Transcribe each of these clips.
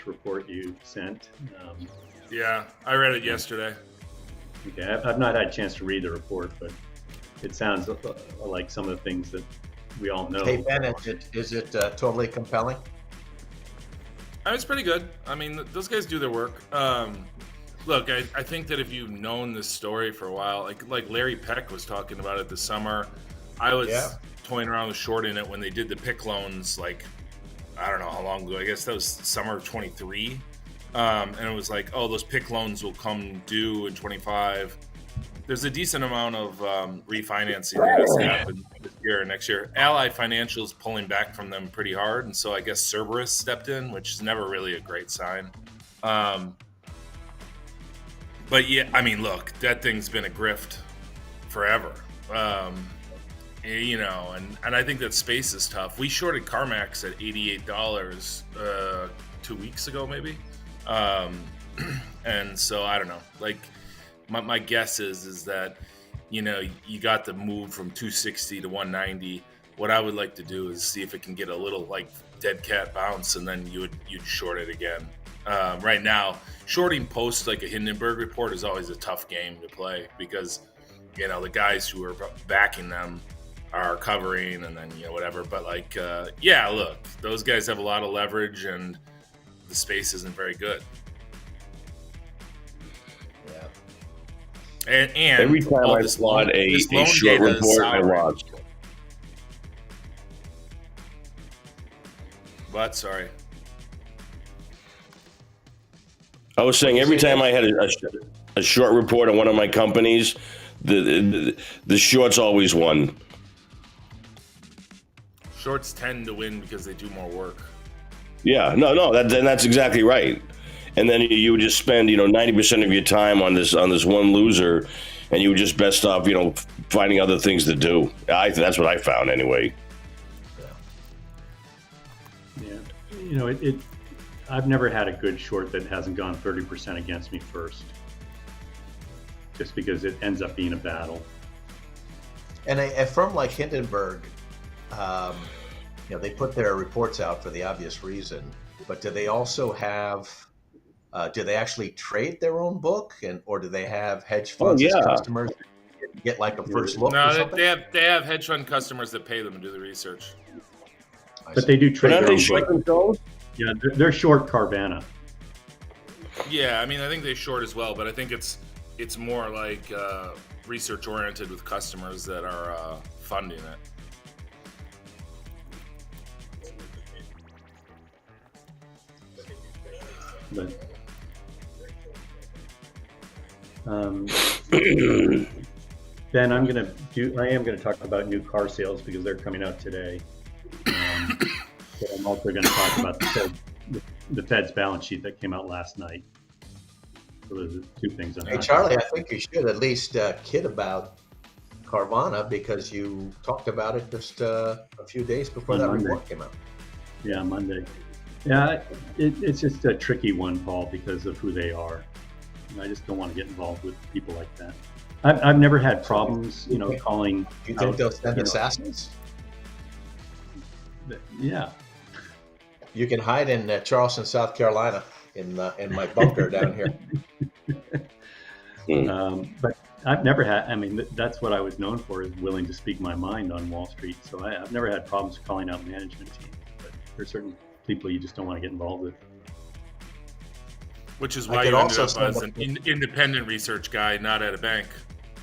report you sent. Yeah, I read it yesterday. Okay, I've not had a chance to read the report, but it sounds like some of the things that we all know. Hey, Ben, is it totally compelling? I mean, it's pretty good. I mean, those guys do their work. Look, I think that if you've known this story for a while, like Larry Peck was talking about it this summer, I was toying around with shorting it when they did the PIK loans, like, I don't know how long ago. I guess that was summer of 23. And it was like, oh, those PIK loans will come due in 25. There's a decent amount of refinancing that has to happen this year or next year. Ally Financial's pulling back from them pretty hard, and so I guess Cerberus stepped in, which is never really a great sign. But yeah, I mean, look, that thing's been a grift forever. You know, and I think that space is tough. We shorted CarMax at $88 2 weeks ago, maybe. And so I don't know. Like, my guess is that, you know, you got the move from 260 to 190. What I would like to do is see if it can get a little like dead cat bounce, and then you'd short it again. Right now, shorting post like a Hindenburg report is always a tough game to play because, you know, the guys who are backing them are covering and then, you know, whatever. But like, yeah, look, those guys have a lot of leverage and the space isn't very good. Yeah. And every time I plot a short report, I lost. What? Sorry. I was saying every time I had a short report on one of my companies, the shorts always won. Shorts tend to win because they do more work. Yeah, no, that's exactly right. And then you would just spend 90% of your time on this one loser, and you would just best off finding other things to do. That's what I found anyway. Yeah, I've never had a good short that hasn't gone 30% against me first, just because it ends up being a battle. And a firm like Hindenburg, they put their reports out for the obvious reason, but do they also have? Do they actually trade their own book, or do they have hedge funds as customers that get like a first look? No, they have hedge fund customers that pay them to do the research. But they do trade their own book. Yeah, they're short Carvana. Yeah, I mean, I think they short as well, but I think it's more like research oriented with customers that are funding it. But, Ben, I am going to talk about new car sales because they're coming out today. But I'm also going to talk about the Fed's balance sheet that came out last night. So there's two things on that. Hey, Charlie, I think you should at least kid about Carvana because you talked about it just a few days before that report came out. Yeah, Monday. Yeah, it's just a tricky one, Paul, because of who they are. And I just don't want to get involved with people like that. I've never had problems, calling. Do you think they'll send assassins? Yeah. You can hide in Charleston, South Carolina, in my bunker down here. But I've never had. I mean, that's what I was known for, is willing to speak my mind on Wall Street. So I've never had problems calling out management teams. But there's certain people you just don't want to get involved with. Which is why you ended up as an independent research guy, not at a bank.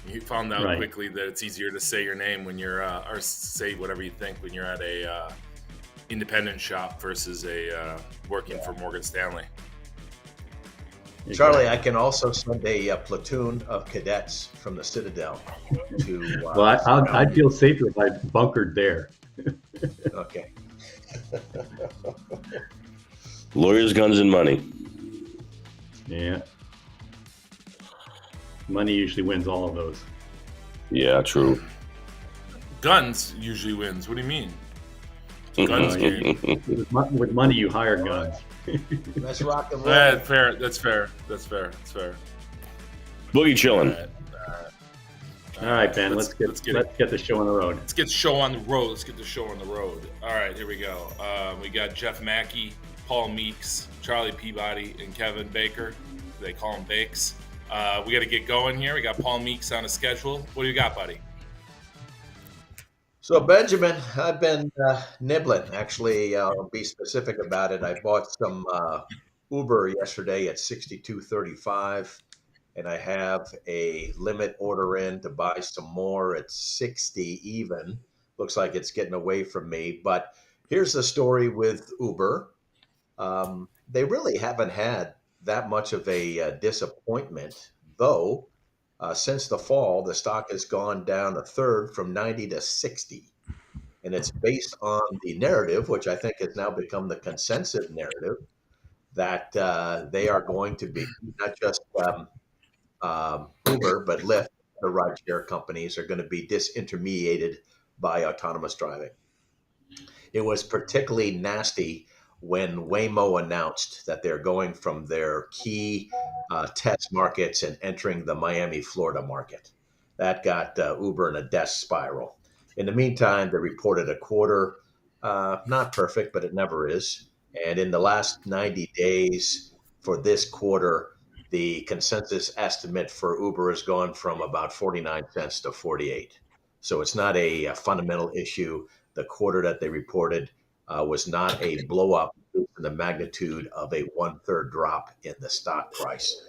You found out quickly that it's easier to say your name when you're, or say whatever you think when you're at a independent shop versus a working for Morgan Stanley. Charlie, I can also send a platoon of cadets from the Citadel to. Well, I'd feel safer if I bunkered there. Okay. Lawyers, guns, and money. Yeah. Money usually wins all of those. Yeah, true. Guns usually wins. What do you mean? Guns game. With money, you hire guns. Let's rock and roll. That's fair. That's fair. Boogie chilling. All right, Ben. Let's get the show on the road. Let's get the show on the road. All right, here we go. We got Jeff Macke Paul Meeks, Charlie Peabody, and Kevin Baker. They call him Bakes. We got to get going here. We got Paul Meeks on a schedule. What do you got, buddy? So, Benjamin, I've been nibbling. Actually, I'll be specific about it. I bought some Uber yesterday at 62.35, and I have a limit order in to buy some more at 60 even. Looks like it's getting away from me. But here's the story with Uber. They really haven't had that much of a disappointment, though. Since the fall, the stock has gone down a third from 90 to 60. And it's based on the narrative, which I think has now become the consensus narrative, that they are going to be not just Uber, but Lyft, the rideshare companies, are going to be disintermediated by autonomous driving. It was particularly nasty when Waymo announced that they're going from their key test markets and entering the Miami, Florida market. That got Uber in a death spiral. In the meantime, they reported a quarter, not perfect, but it never is. And in the last 90 days for this quarter, the consensus estimate for Uber has gone from about 49 cents to 48. So it's not a fundamental issue. The quarter that they reported was not a blow up in the magnitude of a 1/3 drop in the stock price.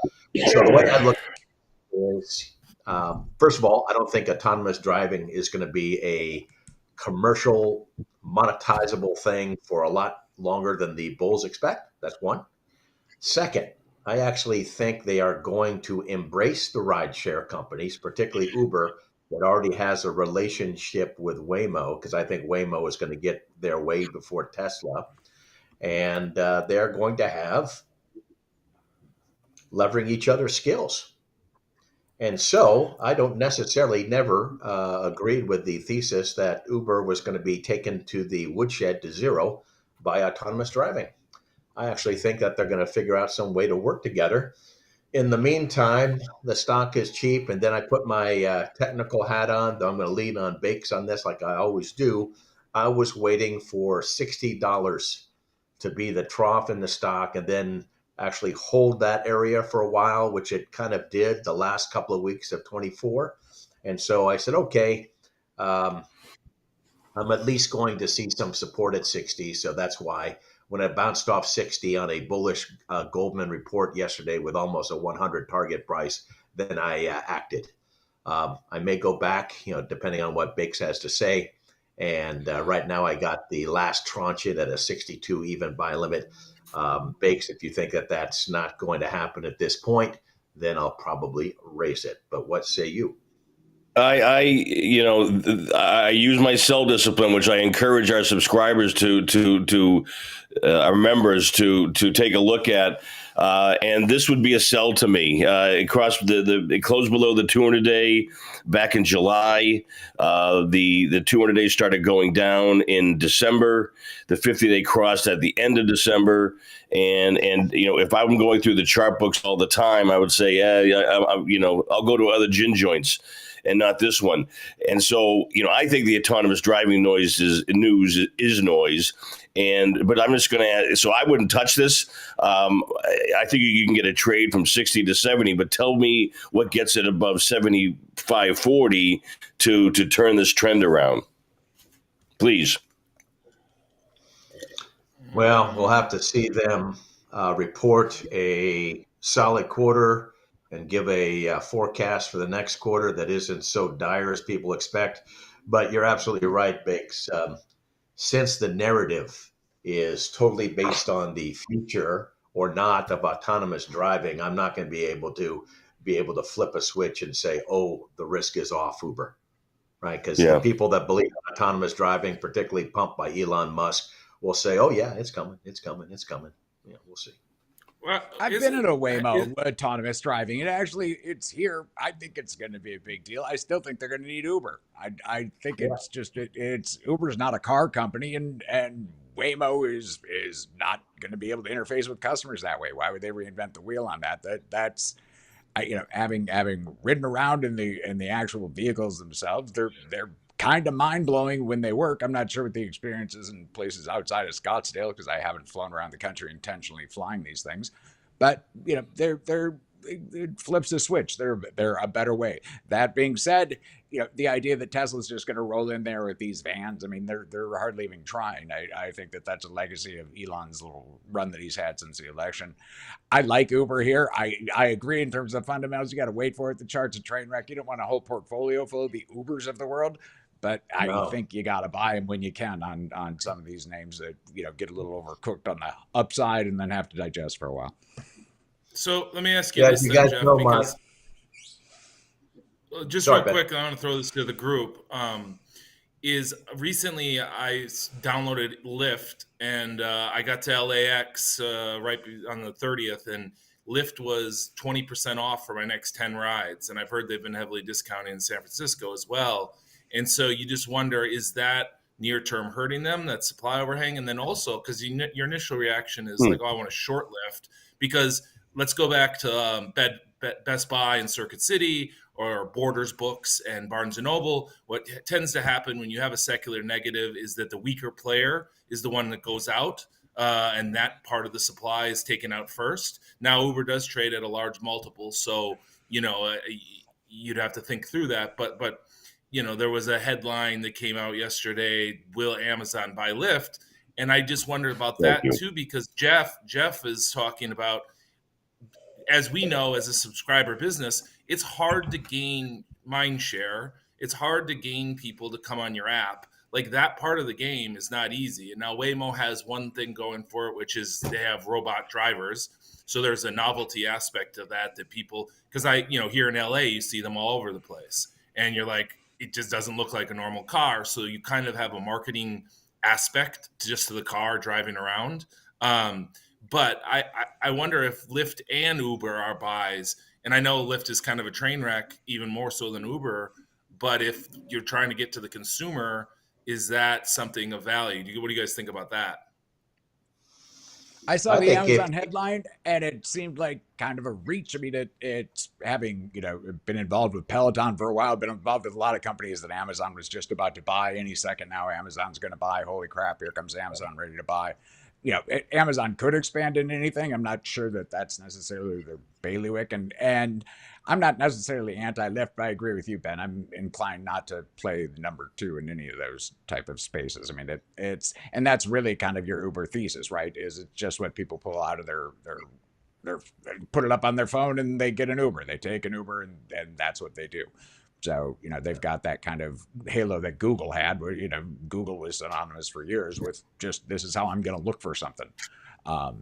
So the way I look at it is, first of all, I don't think autonomous driving is going to be a commercial monetizable thing for a lot longer than the bulls expect. That's one. Second, I actually think they are going to embrace the rideshare companies, particularly Uber, that already has a relationship with Waymo, because I think Waymo is going to get their way before Tesla. And they're going to have leveraging each other's skills. And so I don't necessarily never agreed with the thesis that Uber was going to be taken to the woodshed to zero by autonomous driving. I actually think that they're going to figure out some way to work together. In the meantime, the stock is cheap, and then I put my technical hat on. I'm going to lean on Bakes on this like I always do. I was waiting for $60 to be the trough in the stock and then actually hold that area for a while, which it kind of did the last couple of weeks of 24. And so I said, okay, I'm at least going to see some support at 60. So that's why when I bounced off 60 on a bullish Goldman report yesterday with almost a 100 target price, then I acted. I may go back, depending on what Bakes has to say. And right now I got the last tranche in at a 62 even buy limit. Bakes, if you think that that's not going to happen at this point, then I'll probably raise it. But what say you? I use my sell discipline, which I encourage our subscribers to our members to take a look at. And this would be a sell to me. It crossed it closed below the 200-day back in July. The 200-day started going down in December. The 50-day crossed at the end of December. And if I'm going through the chart books all the time, I would say, I'll go to other gin joints and not this one. And so, I think the autonomous driving noise is noise. But I'm just going to add, so I wouldn't touch this. I think you can get a trade from 60 to 70, but tell me what gets it above 75.40 to turn this trend around, please. Well, we'll have to see them report a solid quarter and give a forecast for the next quarter that isn't so dire as people expect. But you're absolutely right, Bakes. Since the narrative is totally based on the future or not of autonomous driving, I'm not going to be able to flip a switch and say, oh, the risk is off Uber, right? Because the people that believe in autonomous driving, particularly pumped by Elon Musk, will say, oh, yeah, it's coming. Yeah, we'll see. Well, I've been in a Waymo autonomous driving. It's here. I think it's going to be a big deal. I still think they're going to need Uber. I think it's Uber's not a car company, and Waymo is not going to be able to interface with customers that way. Why would they reinvent the wheel on that? That's having ridden around in the actual vehicles themselves, they're kind of mind blowing when they work. I'm not sure what the experience is in places outside of Scottsdale because I haven't flown around the country intentionally flying these things. But they're it flips the switch. They're a better way. That being said, the idea that Tesla's just going to roll in there with these vans, I mean, they're hardly even trying. I think that's a legacy of Elon's little run that he's had since the election. I like Uber here. I agree in terms of fundamentals. You got to wait for it. The chart's a train wreck. You don't want a whole portfolio full of the Ubers of the world. But I think you got to buy them when you can on some of these names that get a little overcooked on the upside and then have to digest for a while. So let me ask you this, you then, guys Jeff, know because just Sorry, real quick, I want to throw this to the group. Is recently I downloaded Lyft, and I got to LAX right on the 30th, and Lyft was 20% off for my next 10 rides. And I've heard they've been heavily discounting in San Francisco as well. And so you just wonder, is that near term hurting them, that supply overhang? And then also, because your initial reaction is like, oh, I want to short Lyft, because let's go back to Best Buy in Circuit City or Borders Books and Barnes & Noble. What tends to happen when you have a secular negative is that the weaker player is the one that goes out, and that part of the supply is taken out first. Now, Uber does trade at a large multiple, so, you'd have to think through that. But there was a headline that came out yesterday, will Amazon buy Lyft? And I just wondered about that too, because Jeff is talking about, as we know, as a subscriber business, it's hard to gain mind share. It's hard to gain people to come on your app. Like, that part of the game is not easy. And now Waymo has one thing going for it, which is they have robot drivers. So there's a novelty aspect of that people, because here in LA, you see them all over the place. And you're like, it just doesn't look like a normal car. So you kind of have a marketing aspect to the car driving around. But I wonder if Lyft and Uber are buys. And I know Lyft is kind of a train wreck, even more so than Uber. But if you're trying to get to the consumer, is that something of value? What do you guys think about that? I saw the Amazon headline, and it seemed like kind of a reach. I mean, it's having been involved with Peloton for a while, been involved with a lot of companies that Amazon was just about to buy. Any second now, Amazon's going to buy. Holy crap! Here comes Amazon, ready to buy. Amazon could expand into anything. I'm not sure that that's necessarily their bailiwick, and I'm not necessarily anti-Lyft, but I agree with you, Ben. I'm inclined not to play the number two in any of those type of spaces. I mean, and that's really kind of your Uber thesis, right? Is it just what people pull out of their put it up on their phone and they get an Uber, they take an Uber, and that's what they do. So, they've got that kind of halo that Google had, where, Google was synonymous for years with just, this is how I'm going to look for something. I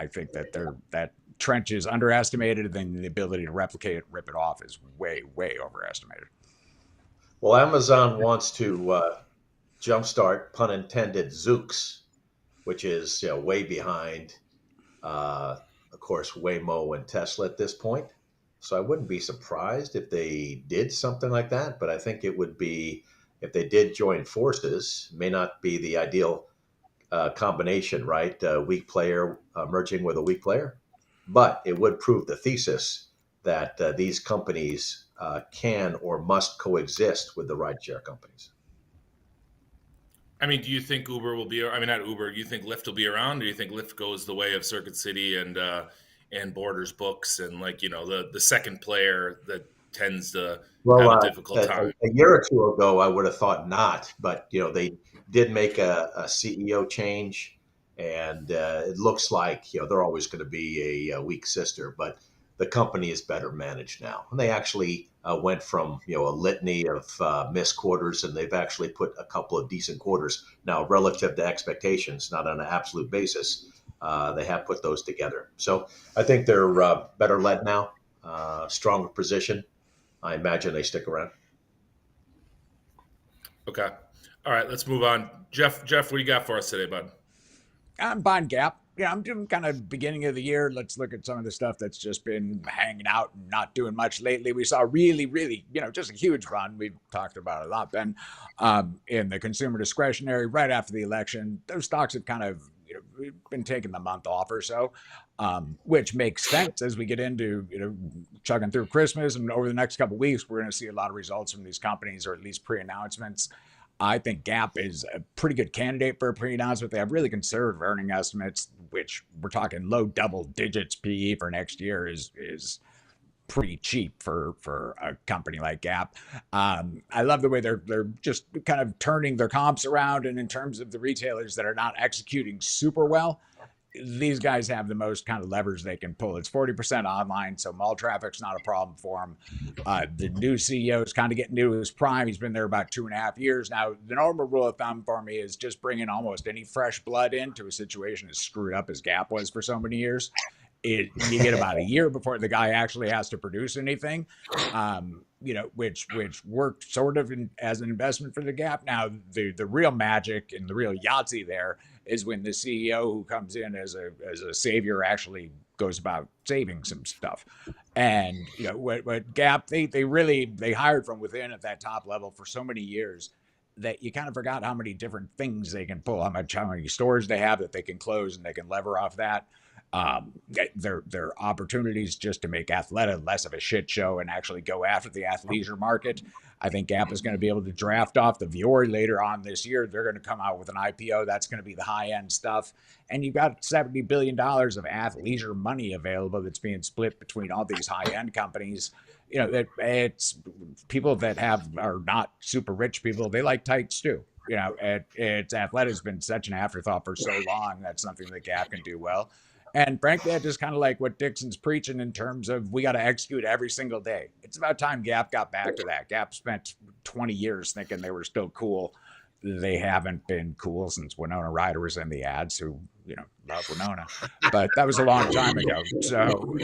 think that that trench is underestimated, and the ability to replicate it, rip it off, is way, way overestimated. Well, Amazon wants to jumpstart, pun intended, Zoox, which is way behind, of course, Waymo and Tesla at this point. So I wouldn't be surprised if they did something like that. But I think it would be, if they did join forces, may not be the ideal combination, right? Weak player merging with a weak player. But it would prove the thesis that these companies can or must coexist with the rideshare companies. I mean, do you think Uber will be? I mean, not Uber. Do you think Lyft will be around? Or do you think Lyft goes the way of Circuit City and Borders Books, and the second player that tends to have a difficult time? A year or two ago, I would have thought not, but they did make a CEO change, and it looks like they're always going to be a weak sister, but the company is better managed now, and they actually went from a litany of missed quarters, and they've actually put a couple of decent quarters now relative to expectations, not on an absolute basis. They have put those together. So I think they're better led now, stronger position. I imagine they stick around. Okay. All right, let's move on. Jeff, what do you got for us today, bud? I'm buying Gap. I'm doing kind of beginning of the year. Let's look at some of the stuff that's just been hanging out and not doing much lately. We saw really, really, just a huge run. We've talked about it a lot, Ben, in the consumer discretionary right after the election. Those stocks have kind of we've been taking the month off or so, which makes sense as we get into, chugging through Christmas. And over the next couple of weeks, we're going to see a lot of results from these companies, or at least pre-announcements. I think Gap is a pretty good candidate for a pre-announcement. They have really conservative earning estimates, which we're talking low double digits PE for next year is pretty cheap for a company like Gap. I love the way they're just kind of turning their comps around. And in terms of the retailers that are not executing super well, these guys have the most kind of levers they can pull. It's 40% online, so mall traffic's not a problem for them. The new CEO is kind of getting into his prime. He's been there about 2.5 years now. The normal rule of thumb for me is just bringing almost any fresh blood into a situation as screwed up as Gap was for so many years. You get about a year before the guy actually has to produce anything, which worked sort of as an investment for the Gap. Now, the real magic and the real Yahtzee there is when the CEO who comes in as a savior actually goes about saving some stuff. And what Gap, they hired from within at that top level for so many years that you kind of forgot how many different things they can pull, how many stores they have that they can close and they can lever off that. Their opportunities just to make Athleta less of a shit show and actually go after the athleisure market. I think Gap is going to be able to draft off the Vuori later on this year. They're going to come out with an IPO. That's going to be the high-end stuff. And you've got $70 billion of athleisure money available that's being split between all these high-end companies. It's people that are not super rich people. They like tights too. Athleta's been such an afterthought for so long. That's something that Gap can do well. And frankly, I just kind of like what Dixon's preaching in terms of we got to execute every single day. It's about time Gap got back to that. Gap spent 20 years thinking they were still cool. They haven't been cool since Winona Ryder was in the ads, who, love Winona. But that was a long time ago. So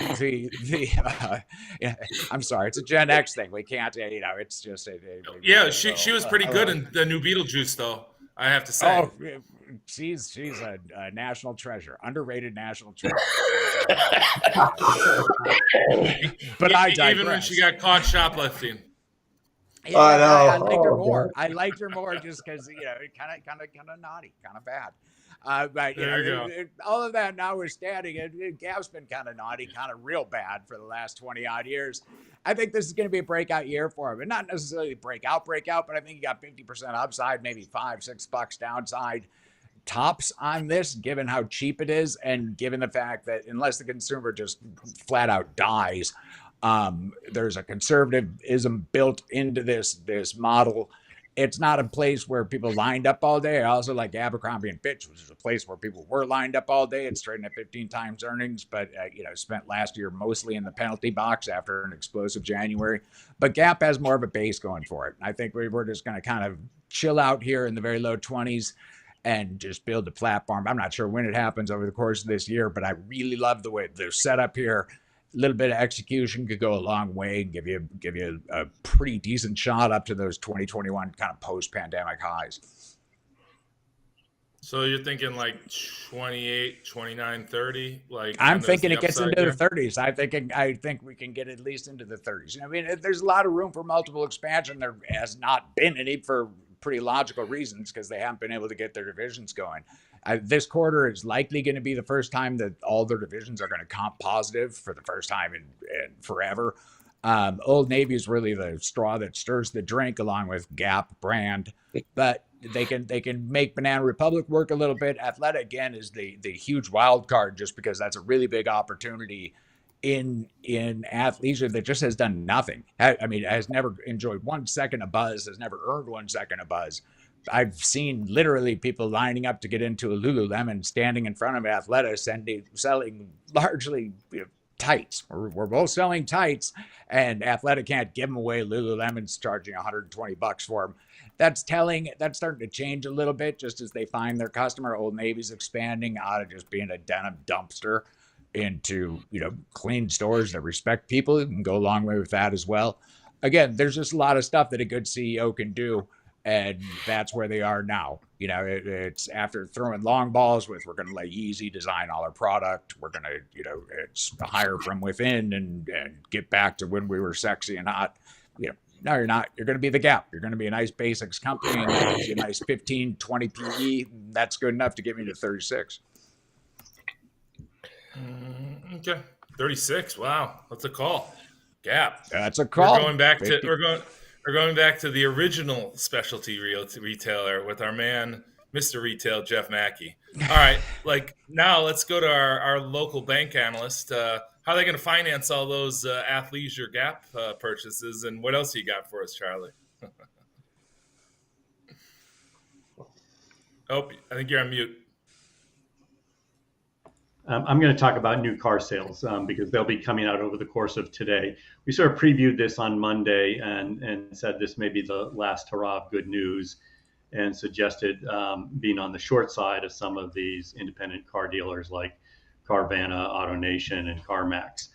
I'm sorry, it's a Gen X thing. We can't, it's just. She was pretty good in the new Beetlejuice, though, I have to say. Oh, she's a national treasure, underrated national treasure. But I digress. Even when she got caught shoplifting. Yeah, I liked her more. I liked her more just because kind of naughty, kind of bad. But all of that notwithstanding, Gap's been kind of naughty, kind of real bad for the last 20 odd years. I think this is going to be a breakout year for him, and not necessarily breakout, but I think he got 50% upside, maybe $5-6 downside tops on this, given how cheap it is, and given the fact that unless the consumer just flat out dies, there's a conservatism built into this model. It's not a place where people lined up all day. I also like Abercrombie & Fitch, which is a place where people were lined up all day. It's trading at 15 times earnings, but spent last year mostly in the penalty box after an explosive January. But Gap has more of a base going for it. I think we're just going to kind of chill out here in the very low 20s and just build a platform. I'm not sure when it happens over the course of this year, but I really love the way they're set up here. A little bit of execution could go a long way and give you a pretty decent shot up to those 2021 kind of post-pandemic highs. So you're thinking like 28, 29, 30? I'm thinking it gets into the 30s. I think we can get at least into the 30s. There's a lot of room for multiple expansion. There has not been any for pretty logical reasons because they haven't been able to get their divisions going. This quarter is likely going to be the first time that all their divisions are going to comp positive for the first time in forever. Old Navy is really the straw that stirs the drink, along with Gap brand, but they can make Banana Republic work a little bit. Athleta, again, is the huge wild card, just because that's a really big opportunity in athleisure that just has done nothing. Has never enjoyed 1 second of buzz, has never earned 1 second of buzz. I've seen literally people lining up to get into a Lululemon, standing in front of Athleta, selling largely tights. We're both selling tights, and Athleta can't give them away. Lululemon's charging $120 for them. That's telling. That's starting to change a little bit, just as they find their customer. Old Navy's expanding out of just being a denim dumpster into clean stores that respect people. You can go a long way with that as well. Again, there's just a lot of stuff that a good CEO can do. And that's where they are now. It's after throwing long balls with, we're going to let Yeezy design all our product. We're going to, it's hire from within and get back to when we were sexy and hot. No, you're not. You're going to be the Gap. You're going to be a nice basics company, and that gives you a nice 15, 20 PE. That's good enough to get me to 36. Okay, 36. Wow, that's a call. Gap. That's a call. We're going back to 50. we're going back to the original specialty retailer with our man, Mr. Retail, Jeff Macke. All right, like now let's go to our local bank analyst. How are they going to finance all those athleisure Gap purchases, and what else you got for us, Charlie? Oh, I think you're on mute. I'm going to talk about new car sales because they'll be coming out over the course of today. We sort of previewed this on Monday and said this may be the last hurrah of good news, and suggested being on the short side of some of these independent car dealers like Carvana, AutoNation, and CarMax.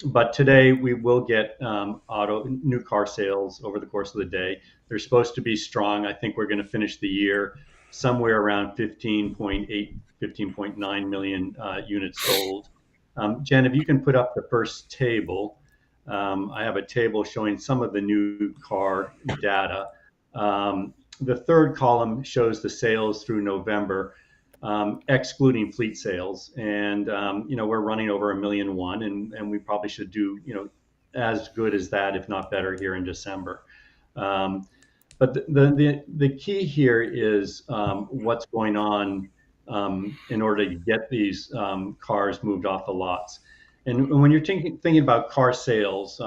But today we will get new car sales over the course of the day. They're supposed to be strong. I think we're going to finish the year somewhere around 15.8, 15.9 million units sold. Jen, if you can put up the first table. I have a table showing some of the new car data. The third column shows the sales through November, excluding fleet sales. And, we're running over 1.1 million, and we probably should do, as good as that, if not better, here in December. But the key here is what's going on in order to get these cars moved off the lots. And when you're thinking about car sales,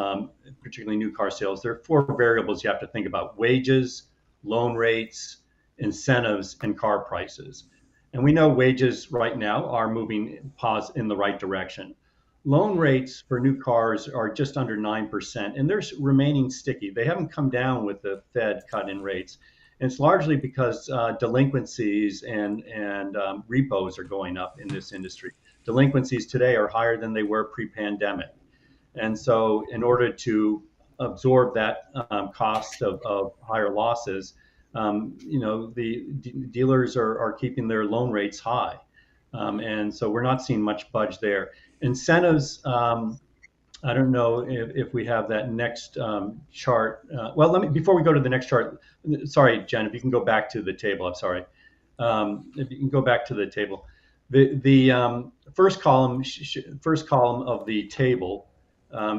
particularly new car sales, there are 4 variables you have to think about: wages, loan rates, incentives, and car prices. And we know wages right now are moving in the right direction. Loan rates for new cars are just under 9%, and they're remaining sticky. They haven't come down with the Fed cut in rates. And it's largely because delinquencies and repos are going up in this industry. Delinquencies today are higher than they were pre-pandemic. And so in order to absorb that cost of higher losses, the dealers are keeping their loan rates high. And so we're not seeing much budge there. Incentives, I don't know if we have that next chart. Before we go to the next chart, sorry, Jen, if you can go back to the table, I'm sorry. If you can go back to the table. The first column of the table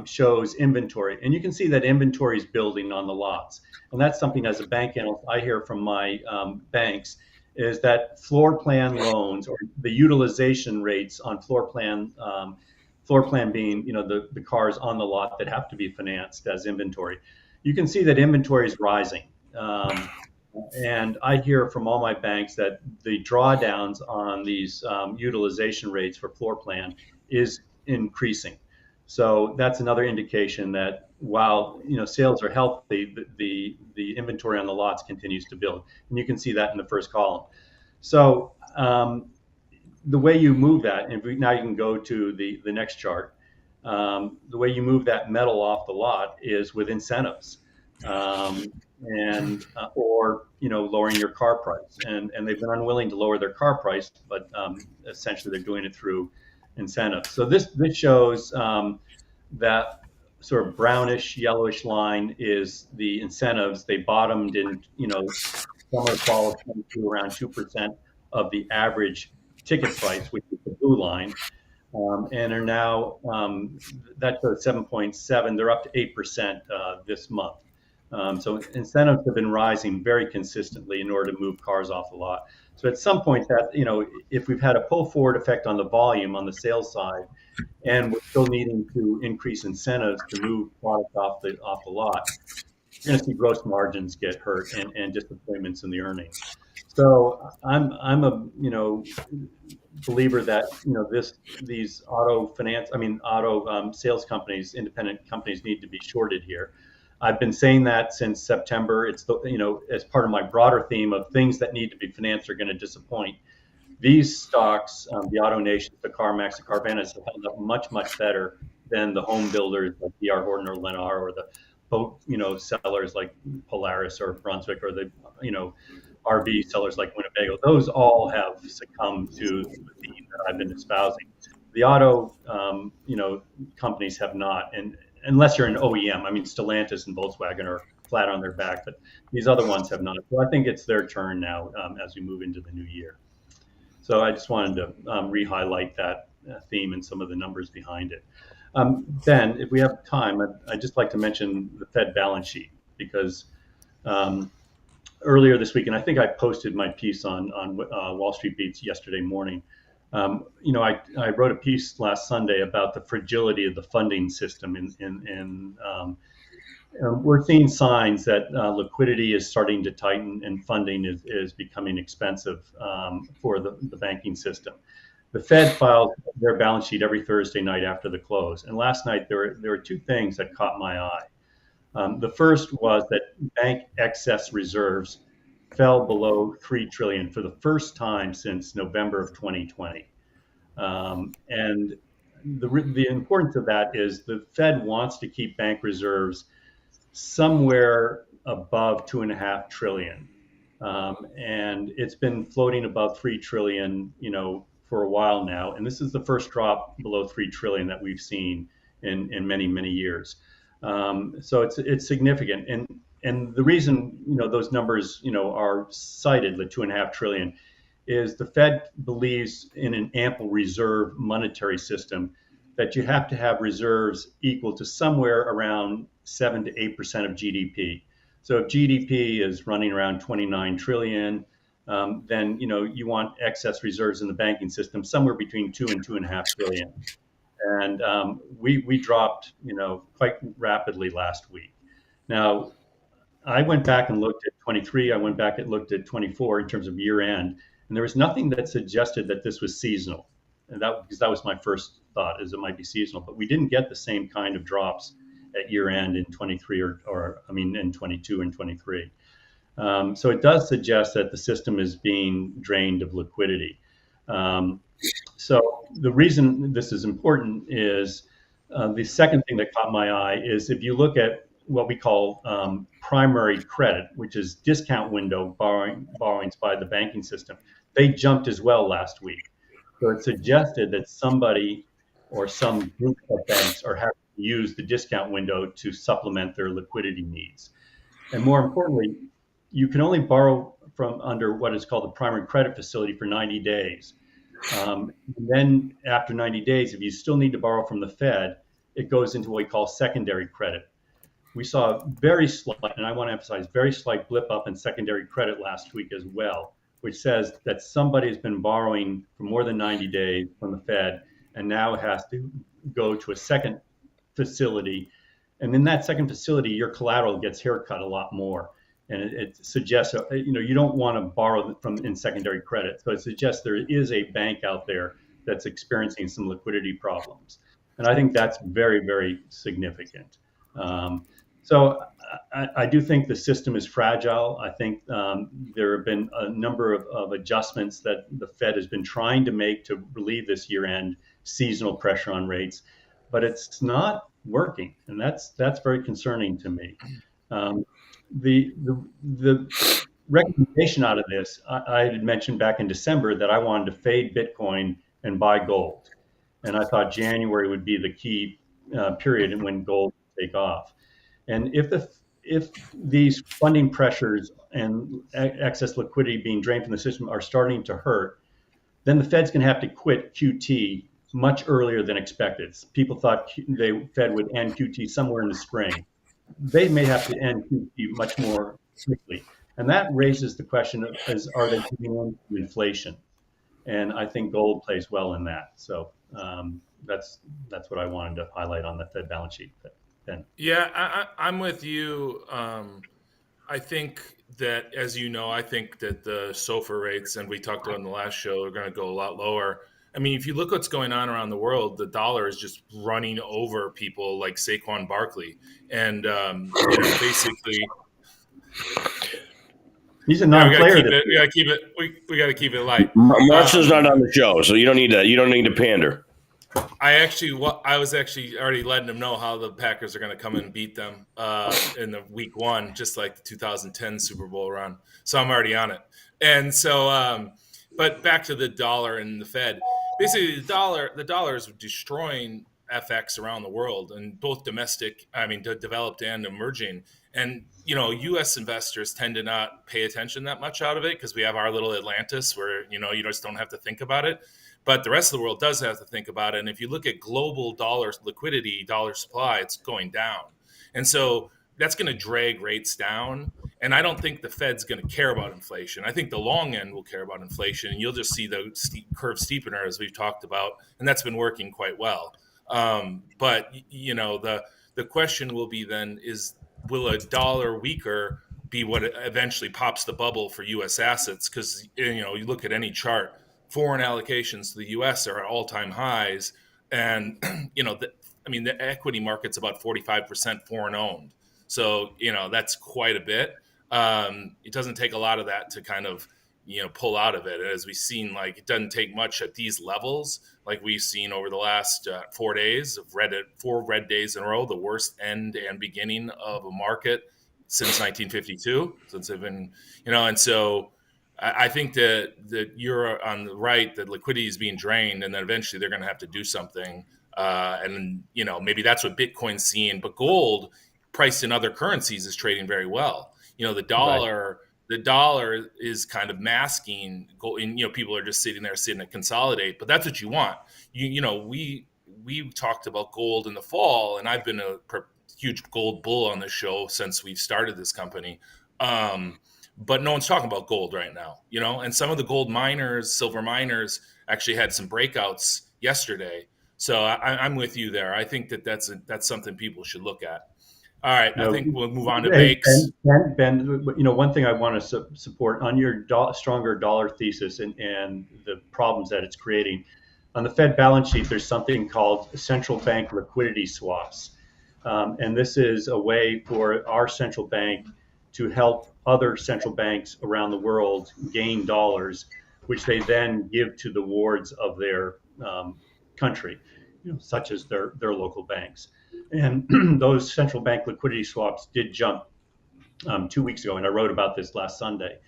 shows inventory. And you can see that inventory is building on the lots. And that's something, as a bank analyst, I hear from my banks, is that floor plan loans, or the utilization rates on floor plan being, the cars on the lot that have to be financed as inventory. You can see that inventory is rising. And I hear from all my banks that the drawdowns on these utilization rates for floor plan is increasing. So that's another indication that while sales are healthy, the inventory on the lots continues to build, and you can see that in the first column. So the way you move that, and now you can go to the next chart. The way you move that metal off the lot is with incentives, or lowering your car price. And they've been unwilling to lower their car price, but essentially they're doing it through incentives. So this shows that sort of brownish yellowish line is the incentives. They bottomed in summer, fall of 22, around 2% of the average ticket price, which is the blue line, and are now that shows 7.7. They're up to 8% this month. So incentives have been rising very consistently in order to move cars off the lot. So at some point, that if we've had a pull forward effect on the volume on the sales side, and we're still needing to increase incentives to move product off the lot, you're going to see gross margins get hurt and disappointments in the earnings. So I'm a believer that these auto sales companies, independent companies, need to be shorted here. I've been saying that since September. It's as part of my broader theme of things that need to be financed are going to disappoint. These stocks, the AutoNation, the CarMax, the Carvanas, have held up much, much better than the home builders like D.R. Horton or Lennar, or the boat sellers like Polaris or Brunswick, or the RV sellers like Winnebago. Those all have succumbed to the theme that I've been espousing. The auto companies have not, and unless you're an OEM. I mean, Stellantis and Volkswagen are flat on their back, but these other ones have not. So I think it's their turn now as we move into the new year. So I just wanted to re-highlight that theme and some of the numbers behind it. Ben, if we have time, I'd just like to mention the Fed balance sheet because um, earlier this week, and I think I posted my piece on Wall Street Beats yesterday morning. I wrote a piece last Sunday about the fragility of the funding system, we're seeing signs that liquidity is starting to tighten and funding is becoming expensive for the banking system. The Fed files their balance sheet every Thursday night after the close, and last night there were two things that caught my eye. The first was that bank excess reserves fell below 3 trillion for the first time since November of 2020. And the importance of that is the Fed wants to keep bank reserves somewhere above 2.5 trillion. And it's been floating above 3 trillion, for a while now. And this is the first drop below 3 trillion that we've seen in many, many years. So it's significant. And the reason, those numbers, are cited, the 2.5 trillion, is the Fed believes in an ample reserve monetary system that you have to have reserves equal to somewhere around 7 to 8% of GDP. So if GDP is running around 29 trillion, then you want excess reserves in the banking system somewhere between 2 and 2.5 trillion. And we dropped quite rapidly last week. Now I went back and looked at 23. I went back and looked at 24 in terms of year end, and there was nothing that suggested that this was seasonal. And because that was my first thought, is it might be seasonal, but we didn't get the same kind of drops at year end in 23 in 22 and 23. So it does suggest that the system is being drained of liquidity. So the reason this is important is the second thing that caught my eye is if you look at what we call primary credit, which is discount window borrowings by the banking system, they jumped as well last week. So it suggested that somebody or some group of banks are having to use the discount window to supplement their liquidity needs. And more importantly, you can only borrow from under what is called the primary credit facility for 90 days. Then after 90 days, if you still need to borrow from the Fed, it goes into what we call secondary credit. We saw very slight, and I want to emphasize, very slight blip up in secondary credit last week as well, which says that somebody has been borrowing for more than 90 days from the Fed and now has to go to a second facility. And in that second facility, your collateral gets haircut a lot more. And it suggests, you don't want to borrow from in secondary credit. So it suggests there is a bank out there that's experiencing some liquidity problems. And I think that's very, very significant. So I do think the system is fragile. I think there have been a number of adjustments that the Fed has been trying to make to relieve this year-end seasonal pressure on rates, but it's not working, and that's very concerning to me. The recommendation out of this, I had mentioned back in December that I wanted to fade Bitcoin and buy gold, and I thought January would be the key period when gold would take off. And if these funding pressures and excess liquidity being drained from the system are starting to hurt, then the Fed's going to have to quit QT much earlier than expected. People thought the Fed would end QT somewhere in the spring. They may have to end QT much more quickly. And that raises the question of, are they giving in to inflation? And I think gold plays well in that. So that's what I wanted to highlight on the Fed balance sheet. Ben. Yeah, I'm with you. I think that, as you know, I think that the SOFR rates, and we talked about in the last show, are going to go a lot lower. I mean, if you look what's going on around the world, the dollar is just running over people like Saquon Barkley. And, basically... He's a non-player. We got to keep it light. Marshall's not on the show, so you don't need to pander. I was actually already letting them know how the Packers are going to come and beat them in the week one, just like the 2010 Super Bowl run. So I'm already on it. And so, but back to the dollar and the Fed. Basically, the dollar is destroying FX around the world, and both developed and emerging. And U.S. investors tend to not pay attention that much out of it because we have our little Atlantis where you just don't have to think about it. but the rest of the world does have to think about it. And if you look at global dollar liquidity, dollar supply, it's going down. And so that's going to drag rates down. And I don't think the Fed's going to care about inflation. I think the long end will care about inflation, and you'll just see the curve steepener as we've talked about, and that's been working quite well. But the question will be then is, will a dollar weaker be what eventually pops the bubble for U.S. assets? Because you look at any chart, foreign allocations to the U.S. are at all-time highs, and the equity market's about 45% foreign owned. So that's quite a bit. It doesn't take a lot of that to kind of pull out of it. As we've seen, like, it doesn't take much at these levels, like we've seen over the last 4 days of four red days in a row, the worst end and beginning of a market since 1952, since they've been, and so I think that you're on the right, that liquidity is being drained, and then eventually they're going to have to do something. And maybe that's what Bitcoin's seeing, but gold priced in other currencies is trading very well. The dollar. Right. The dollar is kind of masking gold, and people are just sitting to consolidate. But that's what you want. We talked about gold in the fall, and I've been a huge gold bull on this show since we've started this company. But no one's talking about gold right now, And some of the gold miners, silver miners, actually had some breakouts yesterday. So I'm with you there. I think that's something people should look at. All right, I think we'll move on to Meeks. Ben, one thing I want to support on your stronger dollar thesis and the problems that it's creating. On the Fed balance sheet, there's something called central bank liquidity swaps. And this is a way for our central bank to help other central banks around the world gain dollars, which they then give to the wards of their country, such as their local banks. And those central bank liquidity swaps did jump 2 weeks ago, and I wrote about this last Sunday.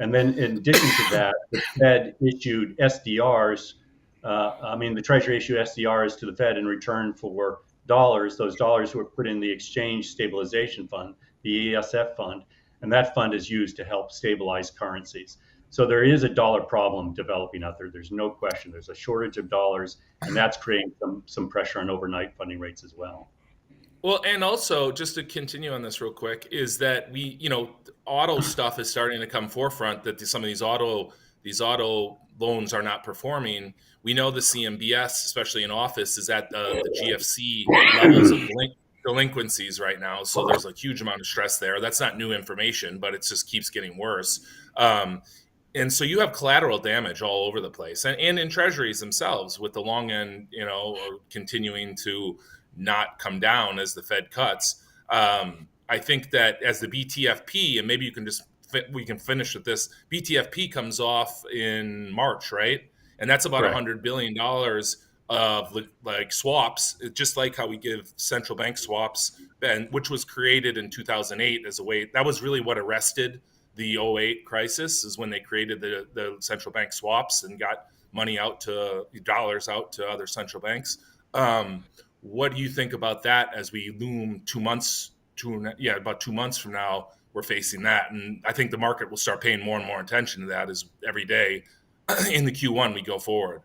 And then in addition to that, the Fed issued SDRs. The Treasury issued SDRs to the Fed in return for dollars. Those dollars were put in the Exchange Stabilization Fund, the ESF fund, and that fund is used to help stabilize currencies. So there is a dollar problem developing out there. There's no question. There's a shortage of dollars, and that's creating some pressure on overnight funding rates as well. Well, and also, just to continue on this real quick, is that auto stuff is starting to come forefront, that some of these auto loans are not performing. We know the CMBS, especially in office, is at the GFC levels of delinquencies right now. So there's a huge amount of stress there. That's not new information, but it just keeps getting worse. And so you have collateral damage all over the place, and in treasuries themselves, with the long end, continuing to not come down as the Fed cuts. I think that as the BTFP, and maybe we can finish with this, BTFP comes off in March, right? And that's about $100 billion of like swaps, just like how we give central bank swaps, which was created in 2008 as a way, that was really what arrested the 2008 crisis, is when they created the central bank swaps and got dollars out to other central banks. What do you think about that as we loom about 2 months from now, we're facing that? And I think the market will start paying more and more attention to that as every day in the Q1 we go forward.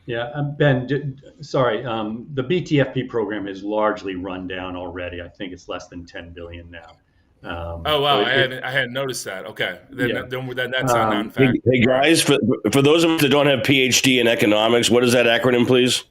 Yeah, Ben, sorry. The BTFP program is largely run down already. I think it's less than 10 billion now. Oh, wow. I hadn't noticed that. Okay. Then that's not non-fact. Hey, guys, for those of us that don't have PhD in economics, what is that acronym, please?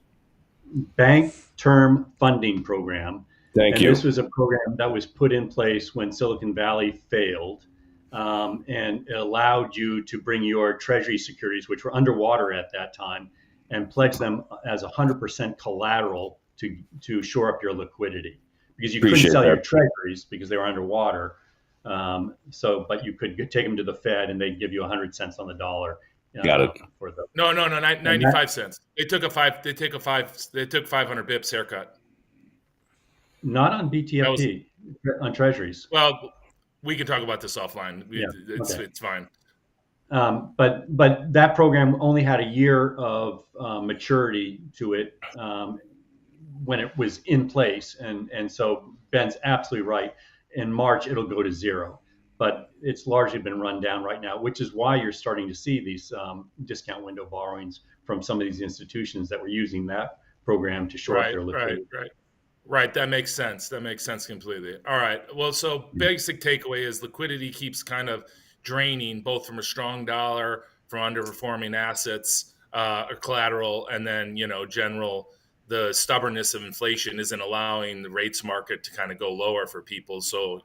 Bank Term Funding Program. Thank you. This was a program that was put in place when Silicon Valley failed, and it allowed you to bring your treasury securities, which were underwater at that time, and pledge them as 100% collateral to shore up your liquiidity, because you couldn't sell your treasuries because they were underwater. But you could take them to the Fed, and they'd give you 100 cents on the dollar. Got it. No, 95 cents. They took 500 bips haircut. Not on BTFP, on treasuries. Well, we can talk about this offline. It's fine. But that program only had a year of maturity to it when it was in place, and so Ben's absolutely right. In March, it'll go to zero. but it's largely been run down right now, which is why you're starting to see these discount window borrowings from some of these institutions that were using that program to shore up Right, their liquidity. right. That makes sense. That makes sense completely. All right. Well, so basic takeaway is liquidity keeps kind of draining both from a strong dollar, from underperforming assets or collateral, and then, the stubbornness of inflation isn't allowing the rates market to kind of go lower for people. So,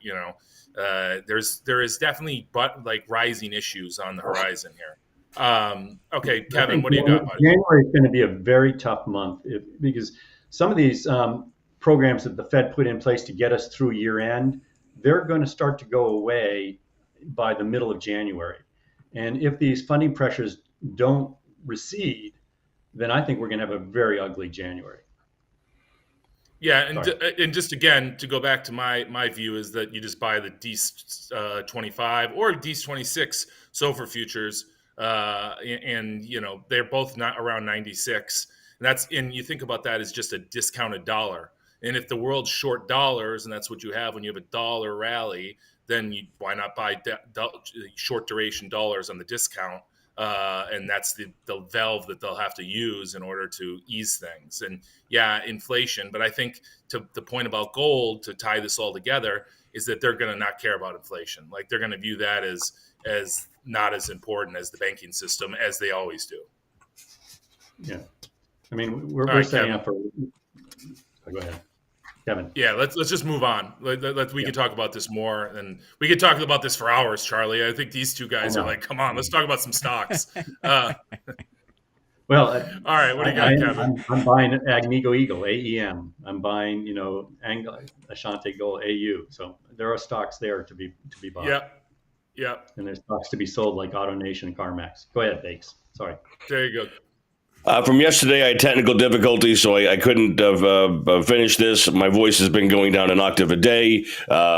there is definitely rising issues on the horizon here. Okay, Kevin, what do you got, buddy? January is going to be a very tough month because some of these programs that the Fed put in place to get us through year end, they're going to start to go away by the middle of January. And if these funding pressures don't recede, then I think we're going to have a very ugly January. Yeah, and just again to go back to my view is that you just buy the DEES 25 or DEES 26 SOFR futures, and they're both not around 96. And you think about that as just a discounted dollar. And if the world's short dollars, and that's what you have when you have a dollar rally, then why not buy short duration dollars on the discount? And that's the valve that they'll have to use in order to ease things. And inflation. But I think to the point about gold, to tie this all together, is that they're going to not care about inflation. Like they're going to view that as not as important as the banking system, as they always do. Yeah, I mean we're setting up for. Go ahead, Kevin. Yeah, let's just move on. We can talk about this more, and we could talk about this for hours, Charlie. I think these two guys are like, come on, let's talk about some stocks. Well, all right, what do you got, Kevin? I'm buying Agnico Eagle, AEM. I'm buying, Ashanti Gold, AU. So there are stocks there to be bought. Yep. And there's stocks to be sold like AutoNation and CarMax. Go ahead, Bakes. Sorry. There you go. From yesterday, I had technical difficulties, so I couldn't finish this. My voice has been going down an octave a day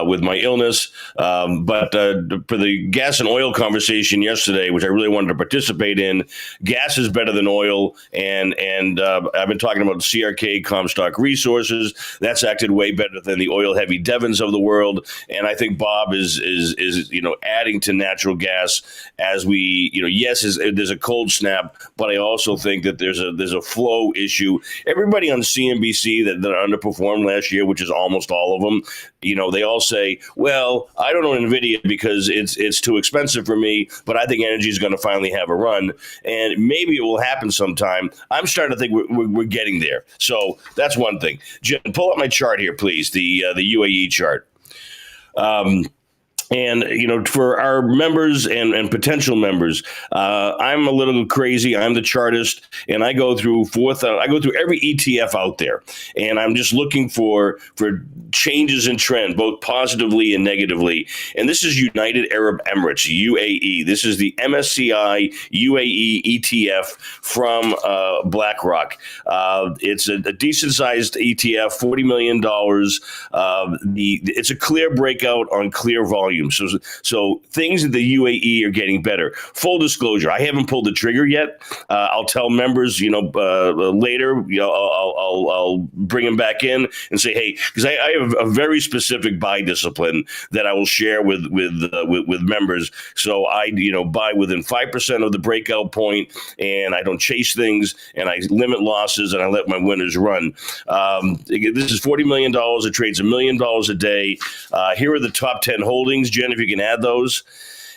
with my illness. But for the gas and oil conversation yesterday, which I really wanted to participate in, gas is better than oil, and I've been talking about CRK, Comstock Resources. That's acted way better than the oil-heavy Devons of the world, and I think Bob is adding to natural gas as we there's a cold snap, but I also think that there's a flow issue. Everybody on CNBC that underperformed last year, which is almost all of them, they all say, well, I don't own NVIDIA because it's too expensive for me, but I think energy is going to finally have a run, and maybe it will happen sometime. I'm starting to think we're getting there. So that's one thing. Jim, pull up my chart here, please, the UAE chart. And, for our members and potential members, I'm a little crazy. I'm the chartist, and I go through every ETF out there, and I'm just looking for changes in trend, both positively and negatively. And this is United Arab Emirates, UAE. This is the MSCI UAE ETF from BlackRock. It's a decent-sized ETF, $40 million. It's a clear breakout on clear volume. So things in the UAE are getting better. Full disclosure, I haven't pulled the trigger yet. I'll tell members, later. I'll bring them back in and say, hey, because I have a very specific buy discipline that I will share with members. So I buy within 5% of the breakout point, and I don't chase things, and I limit losses, and I let my winners run. This is $40 million. It trades $1 million a day. Here are the top 10 holdings. Jen, if you can add those.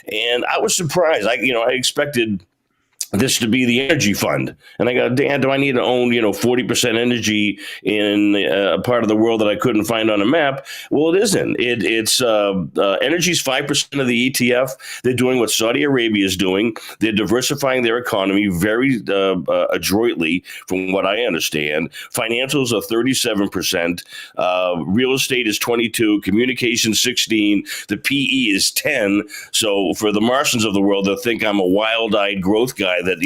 And I was surprised. I expected this to be the energy fund. And I go, Dan, do I need to own, 40% energy in a part of the world that I couldn't find on a map? Well, it isn't. It's energy's 5% of the ETF. They're doing what Saudi Arabia is doing. They're diversifying their economy very adroitly, from what I understand. Financials are 37%. Real estate is 22%. Communications 16%. The PE is 10%. So for the Martians of the world, they'll think I'm a wild-eyed growth guy guy that,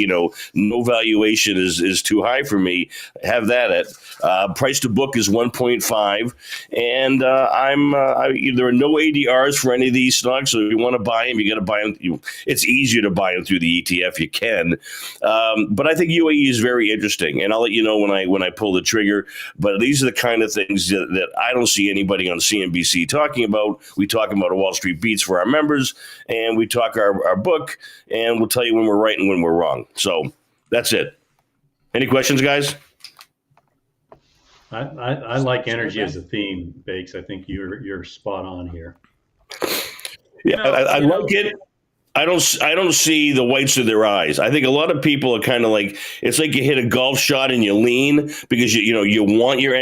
no valuation is too high for me. Have that at price to book is 1.5, and there are no ADRs for any of these stocks. So if you want to buy them, you got to buy them. It's easier to buy them through the ETF. You can, but I think UAE is very interesting, and I'll let you know when I pull the trigger. But these are the kind of things that I don't see anybody on CNBC talking about. We talk about Wall Street Beats for our members, and we talk our book, and we'll tell you when we're right and when we're wrong. So that's it. Any questions, guys? I like energy as a theme, Bakes. I think you're spot on here. Yeah, I like it. I don't see the whites of their eyes. I think a lot of people are kind of like, it's like you hit a golf shot and you lean because you want your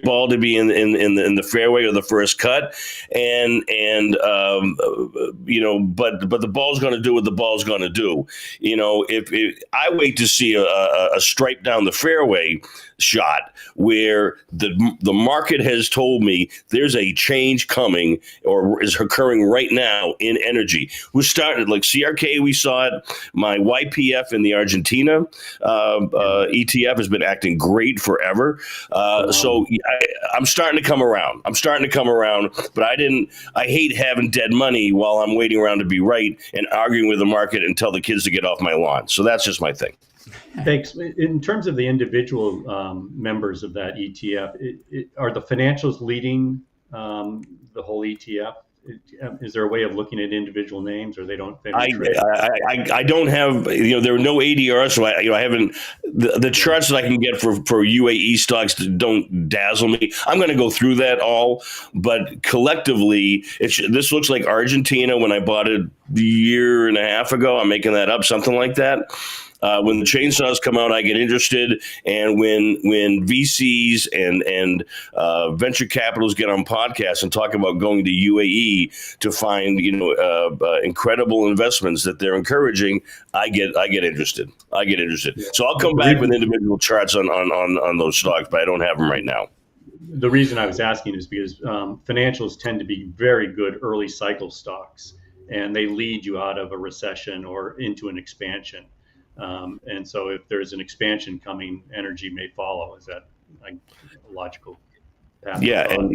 ball to be in the fairway or the first cut, but the ball's going to do what the ball's going to do. If I wait to see a stripe down the fairway shot where the market has told me there's a change coming or is occurring right now in energy. We started like CRK, we saw it. My YPF in the Argentina ETF has been acting great forever. So I'm starting to come around. But I hate having dead money while I'm waiting around to be right and arguing with the market and tell the kids to get off my lawn. So that's just my thing. Thanks. In terms of the individual members of that ETF, are the financials leading the whole ETF? Is there a way of looking at individual names, or they don't? I don't have. There are no ADRs, so I haven't. The charts that I can get for UAE stocks don't dazzle me. I'm going to go through that all, but collectively, this looks like Argentina when I bought it a year and a half ago. I'm making that up, something like that. When the chainsaws come out, I get interested, and when VCs and venture capitalists get on podcasts and talk about going to UAE to find incredible investments that they're encouraging, I get interested. So I'll come back with individual charts on those stocks, but I don't have them right now. The reason I was asking is because financials tend to be very good early cycle stocks, and they lead you out of a recession or into an expansion. And so if there's an expansion coming, energy may follow. Is that a logical path? Yeah, and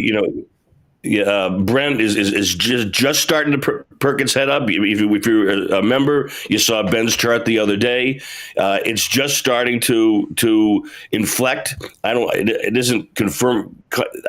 Brent is just starting to perk its head up. If you're a member, you saw Ben's chart the other day. It's just starting to inflect. It isn't confirmed.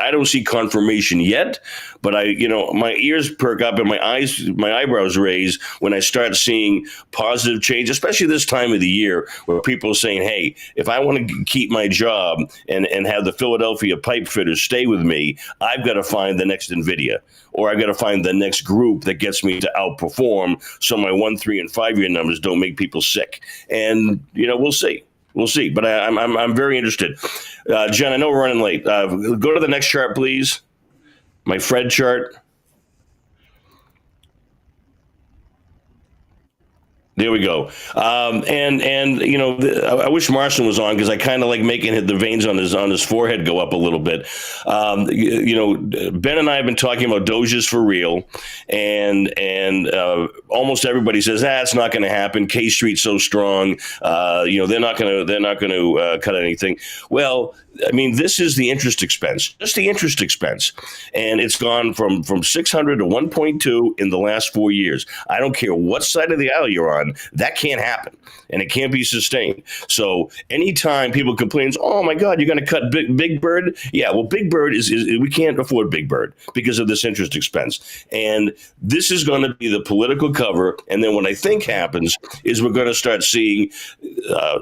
I don't see confirmation yet, but my ears perk up and my eyebrows raise when I start seeing positive change, especially this time of the year where people are saying, hey, if I want to keep my job and have the Philadelphia pipe fitters stay with me, I've got to find the next NVIDIA, or I've got to find the next group that gets me to outperform so my 1, 3, and 5 year numbers don't make people sick. And, we'll see. We'll see, but I'm very interested. Jen, I know we're running late. Go to the next chart, please. My Fred chart. There we go. I wish Marston was on because I kind of like making the veins on his forehead go up a little bit. Ben and I have been talking about Doges for real, and almost everybody says it's not going to happen. K Street's so strong. They're not going to cut anything. Well, I mean, this is the interest expense, just the interest expense. And it's gone from 600 to 1.2 in the last 4 years. I don't care what side of the aisle you're on, that can't happen. And it can't be sustained. So anytime people complain, oh my God, you're going to cut Big Bird. Yeah, well, Big Bird is we can't afford Big Bird because of this interest expense. And this is going to be the political cover. And then what I think happens is we're going to start seeing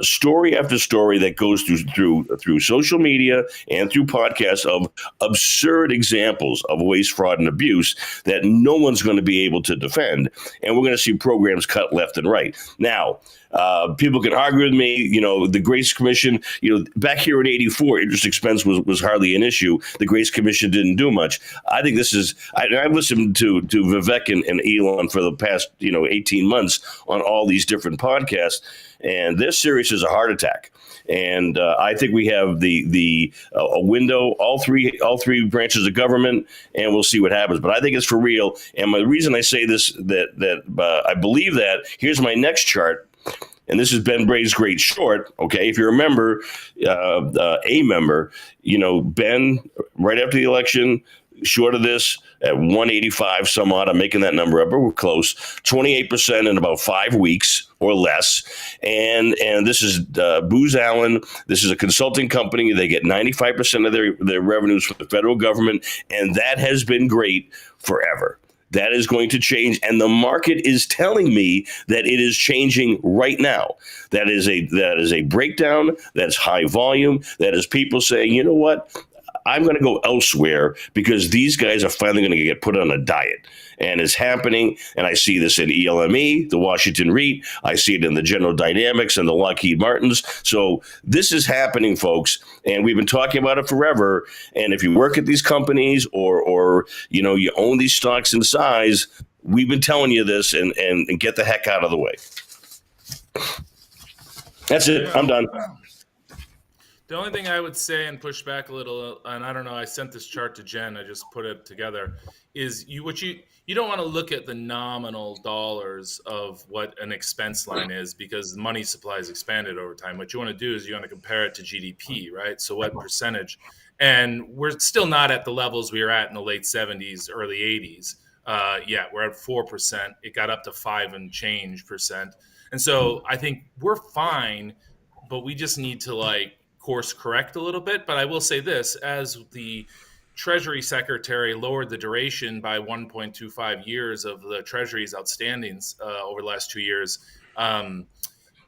story after story that goes through social media and through podcasts of absurd examples of waste, fraud, and abuse that no one's going to be able to defend. And we're going to see programs cut left and right. Now, people can argue with me, the Grace Commission, back here in '84, interest expense was hardly an issue. The Grace Commission didn't do much. I think this is, I've listened to Vivek and Elon for the past, 18 months on all these different podcasts, and they're serious as a heart attack. And I think we have a window, all three branches of government, and we'll see what happens. But I think it's for real. And the reason I say this, that I believe that, here's my next chart. and this is Ben Bray's great short. Okay, if you remember, a member, Ben, right after the election, short of this at 185 some odd. I'm making that number up, but we're close. 28% in about 5 weeks or less. And this is Booz Allen. This is a consulting company. They get 95% of their revenues from the federal government, and that has been great forever. That is going to change, and the market is telling me that it is changing right now. That is a breakdown. That's high volume. That is people saying, you know what? I'm going to go elsewhere because these guys are finally going to get put on a diet. And it's happening. And I see this in ELME, the Washington REIT. I see it in the General Dynamics and the Lockheed Martins. So this is happening, folks. And we've been talking about it forever. And if you work at these companies or you own these stocks in size, we've been telling you this and get the heck out of the way. That's it. I'm done. The only thing I would say and push back a little, and I don't know, I sent this chart to Jen, I just put it together, is you don't want to look at the nominal dollars of what an expense line is because money supply has expanded over time. What you want to do is you want to compare it to GDP, right? So what percentage? And we're still not at the levels we were at in the late 70s, early 80s. We're at 4%. It got up to 5 and change percent. And so I think we're fine, but we just need to course correct a little bit. But I will say this, as the Treasury Secretary lowered the duration by 1.25 years of the Treasury's outstandings over the last 2 years,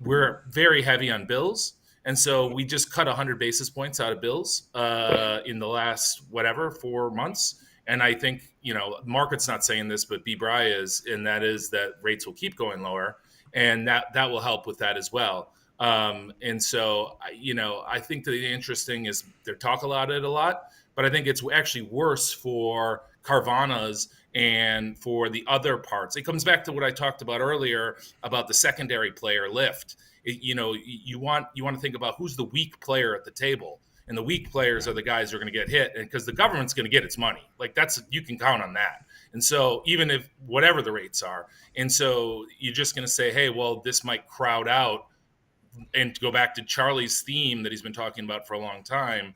we're very heavy on bills. And so we just cut 100 basis points out of bills in the last 4 months. And I think, market's not saying this, but Brey is, and that is that rates will keep going lower. And that will help with that as well. And so, I think that the interesting is they talk about it a lot, but I think it's actually worse for Carvana's and for the other parts. It comes back to what I talked about earlier about the secondary player lift. You want to think about who's the weak player at the table, and the weak players are the guys who are going to get hit, and because the government's going to get its money, you can count on that. And so even if whatever the rates are, and so you're just going to say, hey, well, this might crowd out. And to go back to Charlie's theme that he's been talking about for a long time,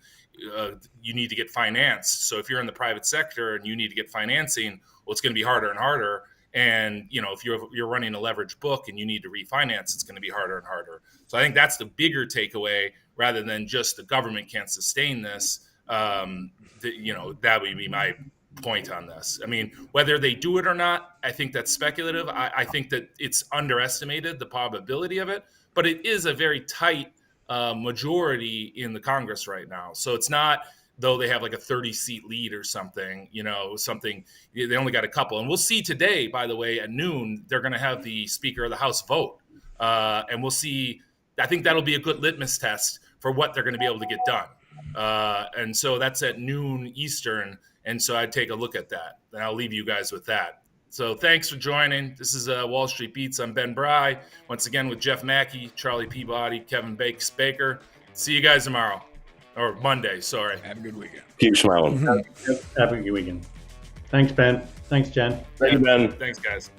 you need to get financed. So if you're in the private sector and you need to get financing, well, it's going to be harder and harder. And, if you're running a leveraged book and you need to refinance, it's going to be harder and harder. So I think that's the bigger takeaway rather than just the government can't sustain this. That would be my point on this. I mean, whether they do it or not, I think that's speculative. I think that it's underestimated, the probability of it. But it is a very tight majority in the Congress right now. So it's not, though they have a 30-seat lead or something, they only got a couple. And we'll see today, by the way, at noon, they're going to have the Speaker of the House vote. And we'll see, I think that'll be a good litmus test for what they're going to be able to get done. And so that's at noon Eastern. And so I'd take a look at that. And I'll leave you guys with that. So thanks for joining. This is Wall Street Beats. I'm Ben Brey. Once again with Jeff Macke, Charlie Peabody, Kevin Baker. See you guys tomorrow. Or Monday, sorry. Have a good weekend. Keep smiling. Have a good weekend. Thanks, Ben. Thanks, Jen. Thank you, Ben. Thanks, guys.